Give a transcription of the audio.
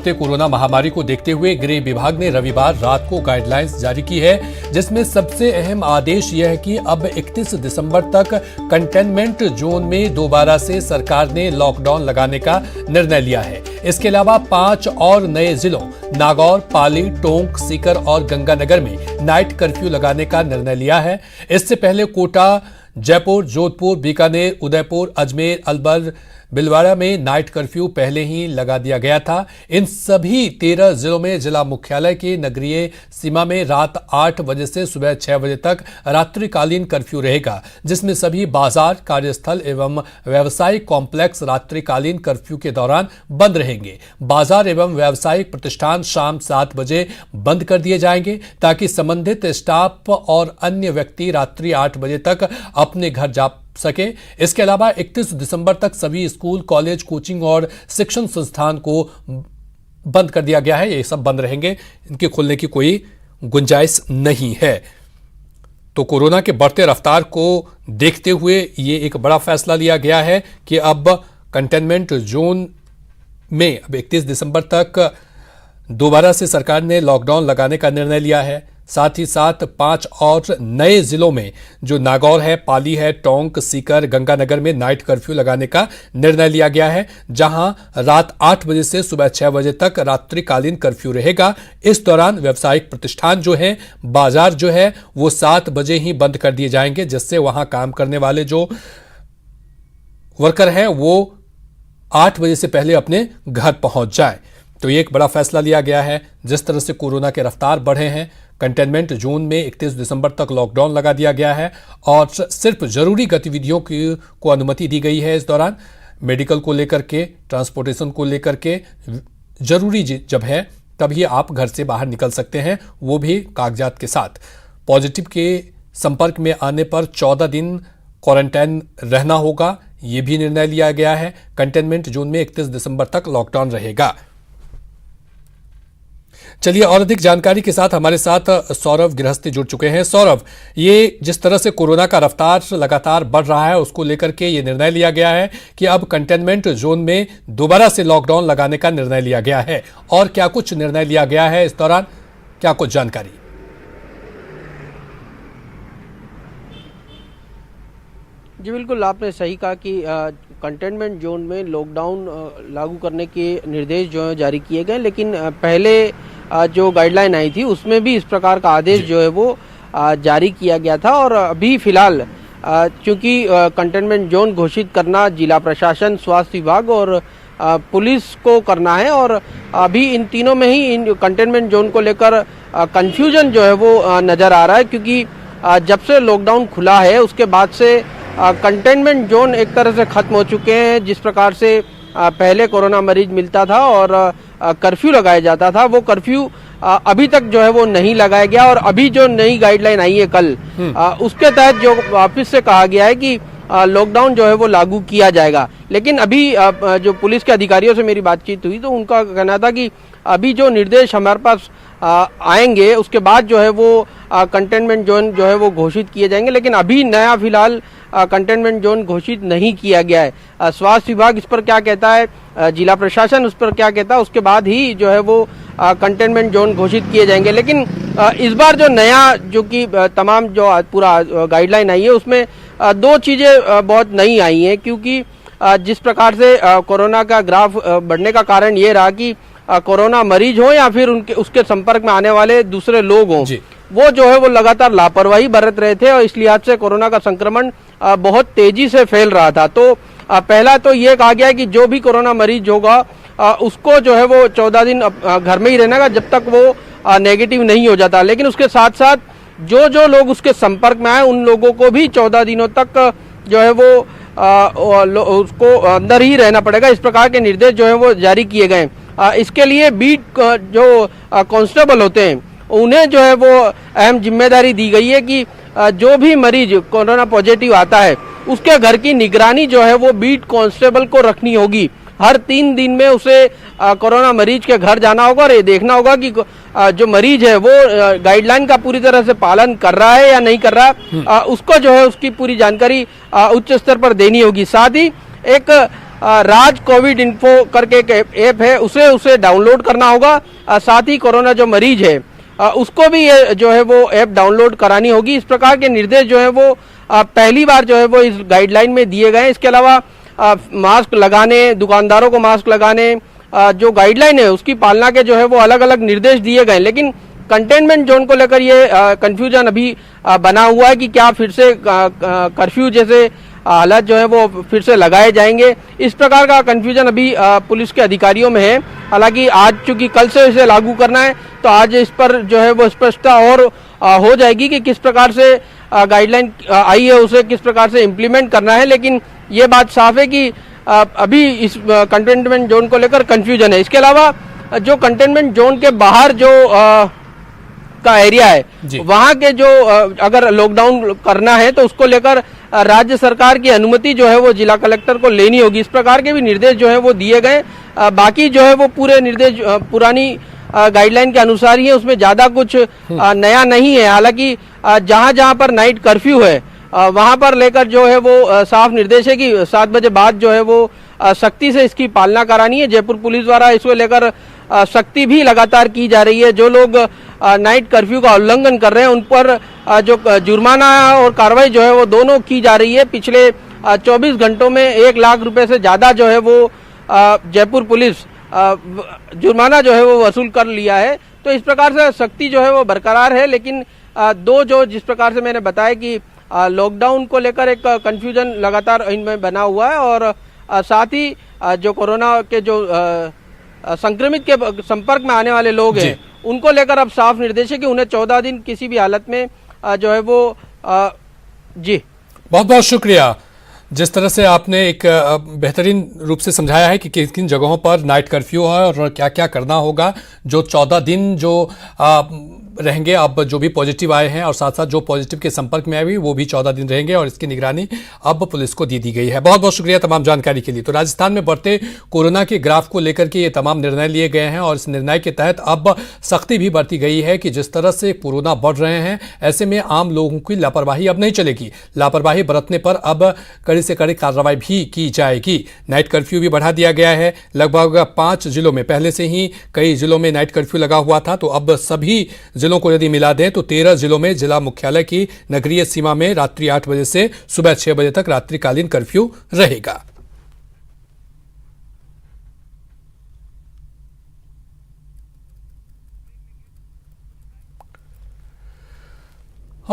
बढ़ते कोरोना महामारी को देखते हुए गृह विभाग ने रविवार रात को गाइडलाइंस जारी की है, जिसमें सबसे अहम आदेश यह है कि अब 31 दिसंबर तक कंटेनमेंट जोन में दोबारा से सरकार ने लॉकडाउन लगाने का निर्णय लिया है। इसके अलावा 5 और नए जिलों नागौर, पाली, टोंक, सीकर और गंगानगर में नाइट कर्फ्यू लगाने का निर्णय लिया है। इससे पहले कोटा, जयपुर, जोधपुर, बीकानेर, उदयपुर, अजमेर, अलवर, भिलवाड़ा में नाइट कर्फ्यू पहले ही लगा दिया गया था। इन सभी 13 जिलों में जिला मुख्यालय की नगरीय सीमा में रात 8 बजे से सुबह 6 बजे तक रात्रिकालीन कर्फ्यू रहेगा, जिसमें सभी बाजार, कार्यस्थल एवं व्यावसायिक कॉम्प्लेक्स रात्रिकालीन कर्फ्यू के दौरान बंद रहेंगे। बाजार एवं व्यावसायिक प्रतिष्ठान शाम 7 बजे बंद कर दिए जाएंगे, ताकि संबंधित स्टाफ और अन्य व्यक्ति रात्रि 8 बजे तक अपने घर जा सके। इसके अलावा 31 दिसंबर तक सभी स्कूल, कॉलेज, कोचिंग और शिक्षण संस्थान को बंद कर दिया गया है। ये सब बंद रहेंगे, इनके खुलने की कोई गुंजाइश नहीं है। तो कोरोना के बढ़ते रफ्तार को देखते हुए ये एक बड़ा फैसला लिया गया है कि अब कंटेनमेंट जोन में अब 31 दिसंबर तक दोबारा से सरकार ने लॉकडाउन लगाने का निर्णय लिया है। साथ ही साथ 5 और नए जिलों में जो नागौर है, पाली है, टोंक, सीकर, गंगानगर में नाइट कर्फ्यू लगाने का निर्णय लिया गया है, जहां रात 8 बजे से सुबह 6 बजे तक रात्रिकालीन कर्फ्यू रहेगा। इस दौरान व्यावसायिक प्रतिष्ठान जो है, बाजार जो है, वो 7 बजे ही बंद कर दिए जाएंगे, जिससे वहां काम करने वाले जो वर्कर हैं वो 8 बजे से पहले अपने घर पहुंच जाए। तो ये एक बड़ा फैसला लिया गया है। जिस तरह से कोरोना के रफ्तार बढ़े हैं, कंटेनमेंट जोन में 31 दिसंबर तक लॉकडाउन लगा दिया गया है और सिर्फ जरूरी गतिविधियों को अनुमति दी गई है। इस दौरान मेडिकल को लेकर के, ट्रांसपोर्टेशन को लेकर के जरूरी जब है तभी आप घर से बाहर निकल सकते हैं, वो भी कागजात के साथ। पॉजिटिव के संपर्क में आने पर 14 दिन क्वारंटाइन रहना होगा, ये भी निर्णय लिया गया है। कंटेनमेंट जोन में 31 दिसंबर तक लॉकडाउन रहेगा। चलिए और अधिक जानकारी के साथ हमारे साथ सौरभ गृहस्थी जुड़ चुके हैं। सौरभ, ये जिस तरह से कोरोना का रफ्तार लगातार बढ़ रहा है, उसको लेकर के ये निर्णय लिया गया है कि अब कंटेनमेंट जोन में दोबारा से लॉकडाउन लगाने का निर्णय लिया गया है, और क्या कुछ निर्णय लिया गया है इस दौरान, क्या कुछ जानकारी? जी बिल्कुल, आपने सही कहा कि कंटेनमेंट जोन में लॉकडाउन लागू करने के निर्देश जो है जारी किए गए, लेकिन पहले जो गाइडलाइन आई थी उसमें भी इस प्रकार का आदेश जो है वो जारी किया गया था। और अभी फिलहाल चूंकि कंटेनमेंट जोन घोषित करना जिला प्रशासन, स्वास्थ्य विभाग और पुलिस को करना है, और अभी इन तीनों में ही इन कंटेनमेंट जोन को लेकर कंफ्यूजन जो है वो नज़र आ रहा है, क्योंकि जब से लॉकडाउन खुला है उसके बाद से कंटेनमेंट जोन एक तरह से खत्म हो चुके हैं। जिस प्रकार से पहले कोरोना मरीज मिलता था और कर्फ्यू लगाया जाता था, वो कर्फ्यू अभी तक जो है वो नहीं लगाया गया। और अभी जो नई गाइडलाइन आई है कल, उसके तहत जो ऑफिस से कहा गया है कि लॉकडाउन जो है वो लागू किया जाएगा। लेकिन अभी जो पुलिस के अधिकारियों से मेरी बातचीत हुई तो उनका कहना था कि अभी जो निर्देश हमारे पास आएंगे उसके बाद जो है वो कंटेनमेंट जोन जो है वो घोषित किए जाएंगे, लेकिन अभी नया फिलहाल कंटेनमेंट जोन घोषित नहीं किया गया है। स्वास्थ्य विभाग इस पर क्या कहता है, जिला प्रशासन उस पर क्या कहता है, उसके बाद ही जो है वो कंटेनमेंट जोन घोषित किए जाएंगे। लेकिन इस बार जो नया, जो कि तमाम जो पूरा गाइडलाइन आई है उसमें 2 चीजें बहुत नई आई हैं, क्योंकि जिस प्रकार से कोरोना का ग्राफ बढ़ने का कारण ये रहा कि कोरोना मरीज हो या फिर उसके संपर्क में आने वाले दूसरे लोग हों, वो जो है वो लगातार लापरवाही बरत रहे थे और इस लिहाज से कोरोना का संक्रमण बहुत तेजी से फैल रहा था। तो पहला तो ये कहा गया है कि जो भी कोरोना मरीज होगा उसको जो है वो 14 दिन घर में ही रहना का, जब तक वो नेगेटिव नहीं हो जाता। लेकिन उसके साथ साथ जो लोग उसके संपर्क में आए उन लोगों को भी 14 दिनों तक जो है वो उसको अंदर ही रहना पड़ेगा। इस प्रकार के निर्देश जो है वो जारी किए गए। इसके लिए बीट जो कांस्टेबल होते हैं उन्हें जो है वो अहम जिम्मेदारी दी गई है कि जो भी मरीज कोरोना पॉजिटिव आता है उसके घर की निगरानी जो है वो बीट कांस्टेबल को रखनी होगी। हर 3 दिन में उसे कोरोना मरीज के घर जाना होगा और ये देखना होगा कि जो मरीज है वो गाइडलाइन का पूरी तरह से पालन कर रहा है या नहीं कर रहा है। उसको जो है उसकी पूरी जानकारी उच्च स्तर पर देनी होगी। साथ ही एक राज कोविड इन्फो करके एक ऐप है, उसे डाउनलोड करना होगा। साथ ही कोरोना जो मरीज है उसको भी ये जो है वो ऐप डाउनलोड करानी होगी। इस प्रकार के निर्देश जो है वो पहली बार जो है वो इस गाइडलाइन में दिए गए हैं। इसके अलावा मास्क लगाने, दुकानदारों को मास्क लगाने, जो गाइडलाइन है उसकी पालना के जो है वो अलग अलग निर्देश दिए गए। लेकिन कंटेनमेंट जोन को लेकर ये कंफ्यूजन अभी बना हुआ है कि क्या फिर से कर्फ्यू जैसे हालात जो है वो फिर से लगाए जाएंगे। इस प्रकार का कंफ्यूजन अभी पुलिस के अधिकारियों में है। हालांकि आज चूंकि कल से इसे लागू करना है तो आज इस पर जो है वो स्पष्टता और हो जाएगी कि किस प्रकार से गाइडलाइन आई है उसे किस प्रकार से इम्प्लीमेंट करना है। लेकिन ये बात साफ है कि अभी इस कंटेनमेंट जोन को लेकर कंफ्यूजन है। इसके अलावा जो कंटेनमेंट जोन के बाहर जो का एरिया है वहां के जो अगर लॉकडाउन करना है तो उसको लेकर राज्य सरकार की अनुमति जो है वो जिला कलेक्टर को लेनी होगी। इस प्रकार के भी निर्देश जो है वो दिए गए। बाकी जो है वो पूरे निर्देश पुरानी गाइडलाइन के अनुसार ही है, उसमें ज्यादा कुछ नया नहीं है। हालांकि जहां जहां पर नाइट कर्फ्यू है वहां पर लेकर जो है वो साफ निर्देश है कि 7 बजे बाद जो है वो सख्ती से इसकी पालना करानी है। जयपुर पुलिस द्वारा इसको लेकर सख्ती भी लगातार की जा रही है। जो लोग नाइट कर्फ्यू का उल्लंघन कर रहे हैं उन पर जो जुर्माना और कार्रवाई जो है वो दोनों की जा रही है। पिछले 24 घंटों में 1 लाख रुपए से ज्यादा जो है वो जयपुर पुलिस जुर्माना जो है वो वसूल कर लिया है। तो इस प्रकार से सख्ती जो है वो बरकरार है। लेकिन जो जिस प्रकार से मैंने बताया कि लॉकडाउन को लेकर एक कंफ्यूजन लगातार इनमें बना हुआ है और साथ ही जो कोरोना के जो संक्रमित के संपर्क में आने वाले लोग हैं उनको लेकर अब साफ निर्देश है कि उन्हें 14 दिन किसी भी हालत में जो है वो जी। बहुत बहुत शुक्रिया। जिस तरह से आपने एक बेहतरीन रूप से समझाया है कि किन किन जगहों पर नाइट कर्फ्यू है और क्या क्या करना होगा। जो 14 दिन जो रहेंगे, अब जो भी पॉजिटिव आए हैं और साथ साथ जो पॉजिटिव के संपर्क में आए हुए वो भी 14 दिन रहेंगे और इसकी निगरानी अब पुलिस को दी गई है। बहुत बहुत शुक्रिया तमाम जानकारी के लिए। तो राजस्थान में बढ़ते कोरोना के ग्राफ को लेकर के ये तमाम निर्णय लिए गए हैं और इस निर्णय के तहत अब सख्ती भी बरती गई है कि जिस तरह से कोरोना बढ़ रहे हैं ऐसे में आम लोगों की लापरवाही अब नहीं चलेगी। लापरवाही बरतने पर अब कड़ी से कड़ी कार्रवाई भी की जाएगी। नाइट कर्फ्यू भी बढ़ा दिया गया है। लगभग 5 जिलों में पहले से ही कई जिलों में नाइट कर्फ्यू लगा हुआ था, तो अब सभी जिलों को यदि मिला दें तो 13 जिलों में जिला मुख्यालय की नगरीय सीमा में रात्रि 8 बजे से सुबह 6 बजे तक रात्रिकालीन कर्फ्यू रहेगा।